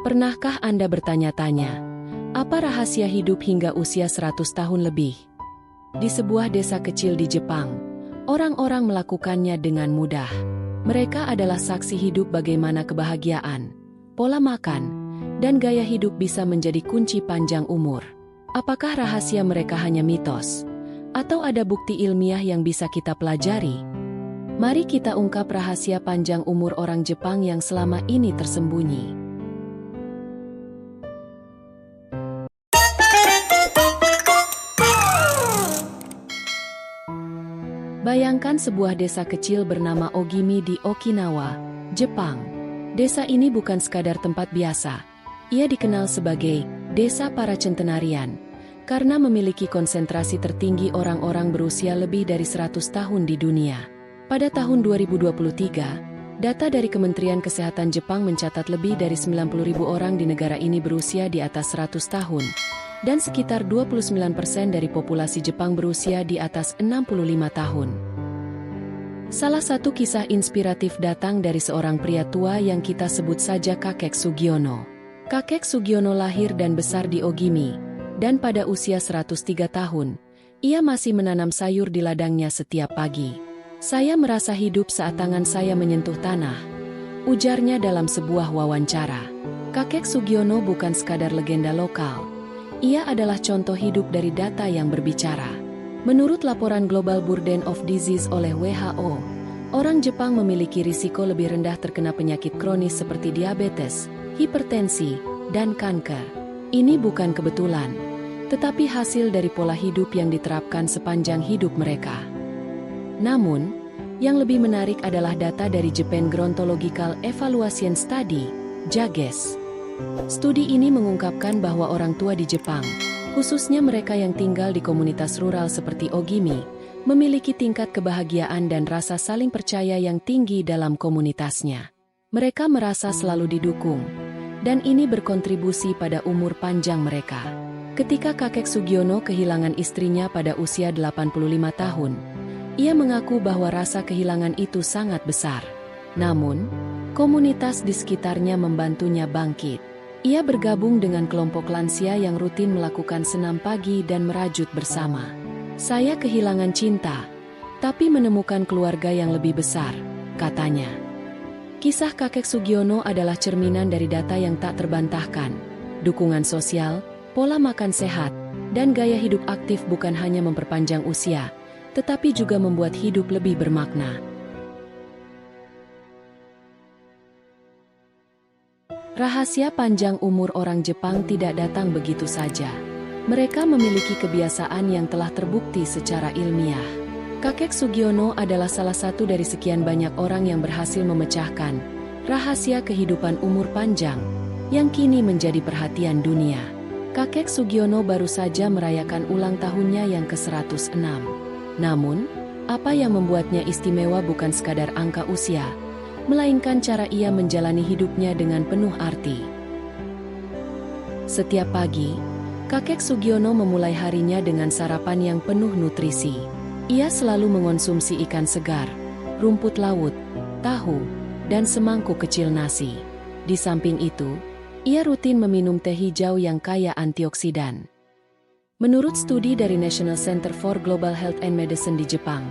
Pernahkah Anda bertanya-tanya, apa rahasia hidup hingga usia 100 tahun lebih? Di sebuah desa kecil di Jepang, orang-orang melakukannya dengan mudah. Mereka adalah saksi hidup bagaimana kebahagiaan, pola makan, dan gaya hidup bisa menjadi kunci panjang umur. Apakah rahasia mereka hanya mitos? Atau ada bukti ilmiah yang bisa kita pelajari? Mari kita ungkap rahasia panjang umur orang Jepang yang selama ini tersembunyi. Bayangkan sebuah desa kecil bernama Ogimi di Okinawa, Jepang. Desa ini bukan sekadar tempat biasa. Ia dikenal sebagai desa para centenarian karena memiliki konsentrasi tertinggi orang-orang berusia lebih dari 100 tahun di dunia. Pada tahun 2023, data dari Kementerian Kesehatan Jepang mencatat lebih dari 90.000 orang di negara ini berusia di atas 100 tahun. Dan sekitar 29% dari populasi Jepang berusia di atas 65 tahun. Salah satu kisah inspiratif datang dari seorang pria tua yang kita sebut saja Kakek Sugiono. Kakek Sugiono lahir dan besar di Ogimi, dan pada usia 103 tahun, ia masih menanam sayur di ladangnya setiap pagi. "Saya merasa hidup saat tangan saya menyentuh tanah," ujarnya dalam sebuah wawancara. Kakek Sugiono bukan sekadar legenda lokal. Ia adalah contoh hidup dari data yang berbicara. Menurut laporan Global Burden of Disease oleh WHO, orang Jepang memiliki risiko lebih rendah terkena penyakit kronis seperti diabetes, hipertensi, dan kanker. Ini bukan kebetulan, tetapi hasil dari pola hidup yang diterapkan sepanjang hidup mereka. Namun, yang lebih menarik adalah data dari Japan Gerontological Evaluation Study, JAGES. Studi ini mengungkapkan bahwa orang tua di Jepang, khususnya mereka yang tinggal di komunitas rural seperti Ogimi, memiliki tingkat kebahagiaan dan rasa saling percaya yang tinggi dalam komunitasnya. Mereka merasa selalu didukung, dan ini berkontribusi pada umur panjang mereka. Ketika kakek Sugiono kehilangan istrinya pada usia 85 tahun, ia mengaku bahwa rasa kehilangan itu sangat besar. Namun, komunitas di sekitarnya membantunya bangkit. Ia bergabung dengan kelompok lansia yang rutin melakukan senam pagi dan merajut bersama. "Saya kehilangan cinta, tapi menemukan keluarga yang lebih besar," katanya. Kisah kakek Sugiono adalah cerminan dari data yang tak terbantahkan. Dukungan sosial, pola makan sehat, dan gaya hidup aktif bukan hanya memperpanjang usia, tetapi juga membuat hidup lebih bermakna. Rahasia panjang umur orang Jepang tidak datang begitu saja. Mereka memiliki kebiasaan yang telah terbukti secara ilmiah. Kakek Sugiono adalah salah satu dari sekian banyak orang yang berhasil memecahkan rahasia kehidupan umur panjang yang kini menjadi perhatian dunia. Kakek Sugiono baru saja merayakan ulang tahunnya yang ke-106. Namun, apa yang membuatnya istimewa bukan sekadar angka usia, melainkan cara ia menjalani hidupnya dengan penuh arti. Setiap pagi, kakek Sugiono memulai harinya dengan sarapan yang penuh nutrisi. Ia selalu mengonsumsi ikan segar, rumput laut, tahu, dan semangkuk kecil nasi. Di samping itu, ia rutin meminum teh hijau yang kaya antioksidan. Menurut studi dari National Center for Global Health and Medicine di Jepang,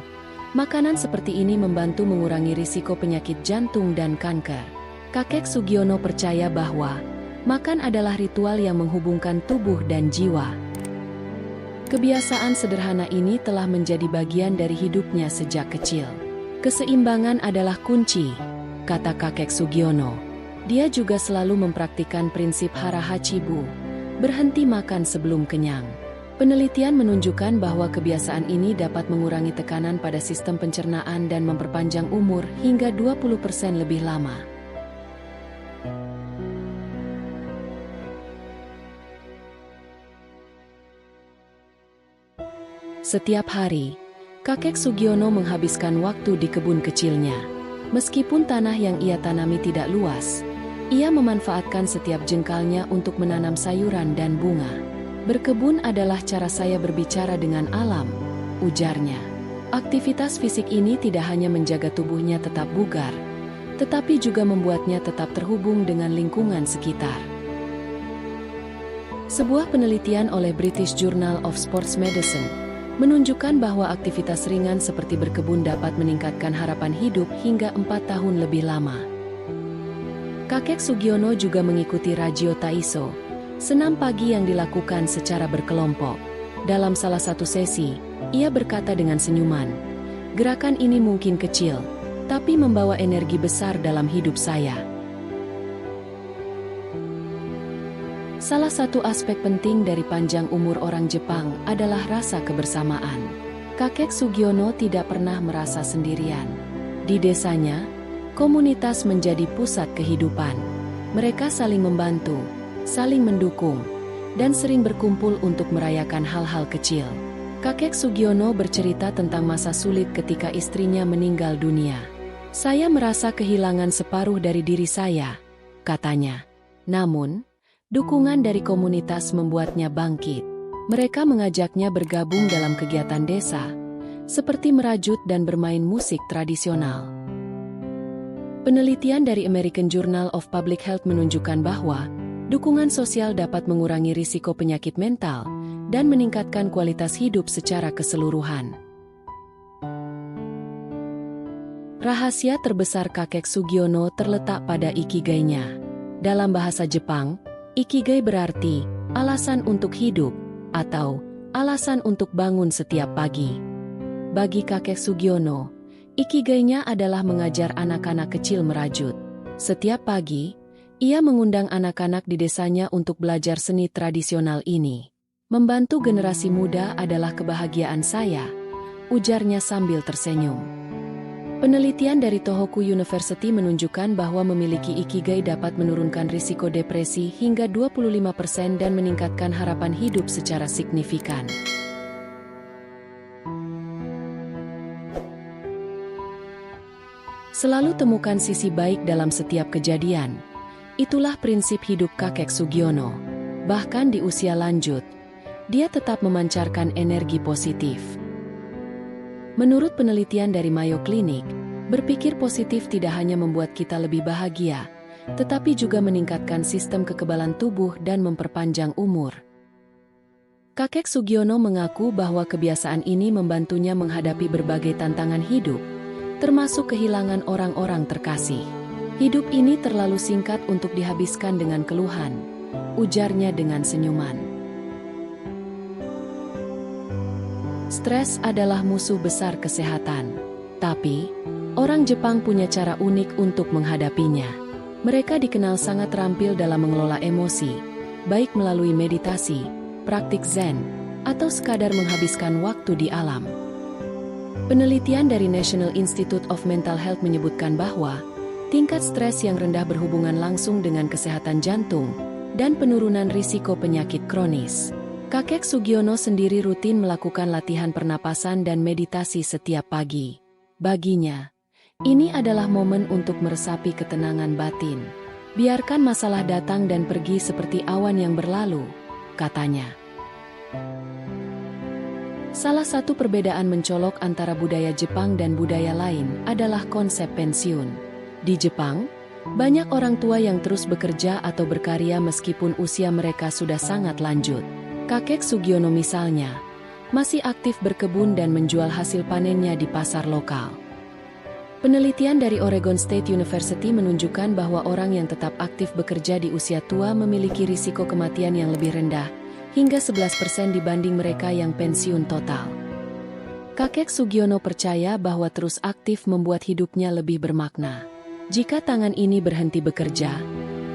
makanan seperti ini membantu mengurangi risiko penyakit jantung dan kanker. Kakek Sugiono percaya bahwa makan adalah ritual yang menghubungkan tubuh dan jiwa. Kebiasaan sederhana ini telah menjadi bagian dari hidupnya sejak kecil. "Keseimbangan adalah kunci," kata kakek Sugiono. Dia juga selalu mempraktikkan prinsip hara hachibu, berhenti makan sebelum kenyang. Penelitian menunjukkan bahwa kebiasaan ini dapat mengurangi tekanan pada sistem pencernaan dan memperpanjang umur hingga 20% lebih lama. Setiap hari, kakek Sugiono menghabiskan waktu di kebun kecilnya. Meskipun tanah yang ia tanami tidak luas, ia memanfaatkan setiap jengkalnya untuk menanam sayuran dan bunga. "Berkebun adalah cara saya berbicara dengan alam," ujarnya. Aktivitas fisik ini tidak hanya menjaga tubuhnya tetap bugar, tetapi juga membuatnya tetap terhubung dengan lingkungan sekitar. Sebuah penelitian oleh British Journal of Sports Medicine menunjukkan bahwa aktivitas ringan seperti berkebun dapat meningkatkan harapan hidup hingga 4 tahun lebih lama. Kakek Sugiono juga mengikuti Rajio Taiso, senam pagi yang dilakukan secara berkelompok. Dalam salah satu sesi, ia berkata dengan senyuman, "Gerakan ini mungkin kecil, tapi membawa energi besar dalam hidup saya." Salah satu aspek penting dari panjang umur orang Jepang adalah rasa kebersamaan. Kakek Sugiono tidak pernah merasa sendirian. Di desanya, komunitas menjadi pusat kehidupan. Mereka saling membantu, saling mendukung, dan sering berkumpul untuk merayakan hal-hal kecil. Kakek Sugiono bercerita tentang masa sulit ketika istrinya meninggal dunia. "Saya merasa kehilangan separuh dari diri saya," katanya. Namun, dukungan dari komunitas membuatnya bangkit. Mereka mengajaknya bergabung dalam kegiatan desa, seperti merajut dan bermain musik tradisional. Penelitian dari American Journal of Public Health menunjukkan bahwa dukungan sosial dapat mengurangi risiko penyakit mental dan meningkatkan kualitas hidup secara keseluruhan. Rahasia terbesar kakek Sugiono terletak pada ikigai-nya. Dalam bahasa Jepang, ikigai berarti alasan untuk hidup atau alasan untuk bangun setiap pagi. Bagi kakek Sugiono, ikigai-nya adalah mengajar anak-anak kecil merajut. Setiap pagi, ia mengundang anak-anak di desanya untuk belajar seni tradisional ini. "Membantu generasi muda adalah kebahagiaan saya," ujarnya sambil tersenyum. Penelitian dari Tohoku University menunjukkan bahwa memiliki ikigai dapat menurunkan risiko depresi hingga 25% dan meningkatkan harapan hidup secara signifikan. Selalu temukan sisi baik dalam setiap kejadian. Itulah prinsip hidup kakek Sugiono. Bahkan di usia lanjut, dia tetap memancarkan energi positif. Menurut penelitian dari Mayo Clinic, berpikir positif tidak hanya membuat kita lebih bahagia, tetapi juga meningkatkan sistem kekebalan tubuh dan memperpanjang umur. Kakek Sugiono mengaku bahwa kebiasaan ini membantunya menghadapi berbagai tantangan hidup, termasuk kehilangan orang-orang terkasih. "Hidup ini terlalu singkat untuk dihabiskan dengan keluhan," ujarnya dengan senyuman. Stres adalah musuh besar kesehatan. Tapi, orang Jepang punya cara unik untuk menghadapinya. Mereka dikenal sangat terampil dalam mengelola emosi, baik melalui meditasi, praktik zen, atau sekadar menghabiskan waktu di alam. Penelitian dari National Institute of Mental Health menyebutkan bahwa tingkat stres yang rendah berhubungan langsung dengan kesehatan jantung dan penurunan risiko penyakit kronis. Kakek Sugiono sendiri rutin melakukan latihan pernapasan dan meditasi setiap pagi. Baginya, ini adalah momen untuk meresapi ketenangan batin. "Biarkan masalah datang dan pergi seperti awan yang berlalu," katanya. Salah satu perbedaan mencolok antara budaya Jepang dan budaya lain adalah konsep pensiun. Di Jepang, banyak orang tua yang terus bekerja atau berkarya meskipun usia mereka sudah sangat lanjut. Kakek Sugiono misalnya, masih aktif berkebun dan menjual hasil panennya di pasar lokal. Penelitian dari Oregon State University menunjukkan bahwa orang yang tetap aktif bekerja di usia tua memiliki risiko kematian yang lebih rendah, hingga 11% dibanding mereka yang pensiun total. Kakek Sugiono percaya bahwa terus aktif membuat hidupnya lebih bermakna. "Jika tangan ini berhenti bekerja,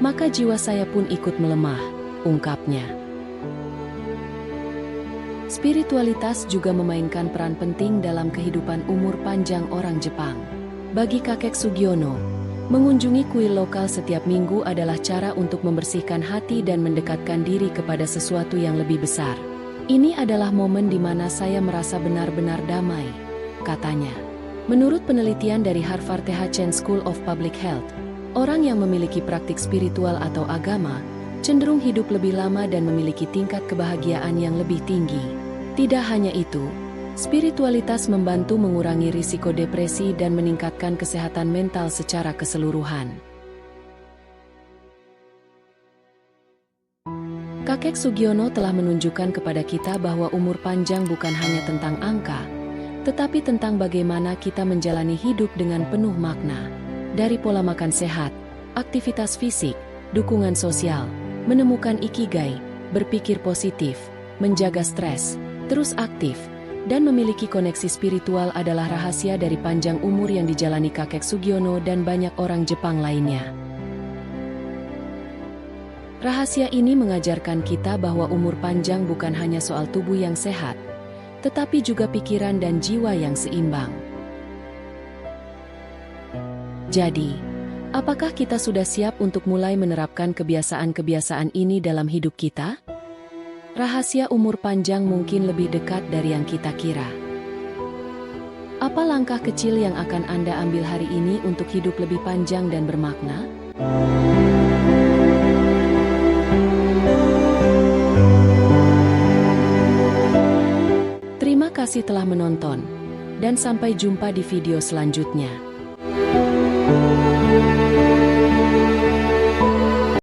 maka jiwa saya pun ikut melemah," ungkapnya. Spiritualitas juga memainkan peran penting dalam kehidupan umur panjang orang Jepang. Bagi kakek Sugiono, mengunjungi kuil lokal setiap minggu adalah cara untuk membersihkan hati dan mendekatkan diri kepada sesuatu yang lebih besar. "Ini adalah momen di mana saya merasa benar-benar damai," katanya. Menurut penelitian dari Harvard Th Chan School of Public Health, orang yang memiliki praktik spiritual atau agama cenderung hidup lebih lama dan memiliki tingkat kebahagiaan yang lebih tinggi. Tidak hanya itu, spiritualitas membantu mengurangi risiko depresi dan meningkatkan kesehatan mental secara keseluruhan. Kakek Sugiono telah menunjukkan kepada kita bahwa umur panjang bukan hanya tentang angka, tetapi tentang bagaimana kita menjalani hidup dengan penuh makna. Dari pola makan sehat, aktivitas fisik, dukungan sosial, menemukan ikigai, berpikir positif, menjaga stres, terus aktif, dan memiliki koneksi spiritual adalah rahasia dari panjang umur yang dijalani kakek Sugiono dan banyak orang Jepang lainnya. Rahasia ini mengajarkan kita bahwa umur panjang bukan hanya soal tubuh yang sehat, tetapi juga pikiran dan jiwa yang seimbang. Jadi, apakah kita sudah siap untuk mulai menerapkan kebiasaan-kebiasaan ini dalam hidup kita? Rahasia umur panjang mungkin lebih dekat dari yang kita kira. Apa langkah kecil yang akan Anda ambil hari ini untuk hidup lebih panjang dan bermakna? Terima kasih telah menonton, dan sampai jumpa di video selanjutnya.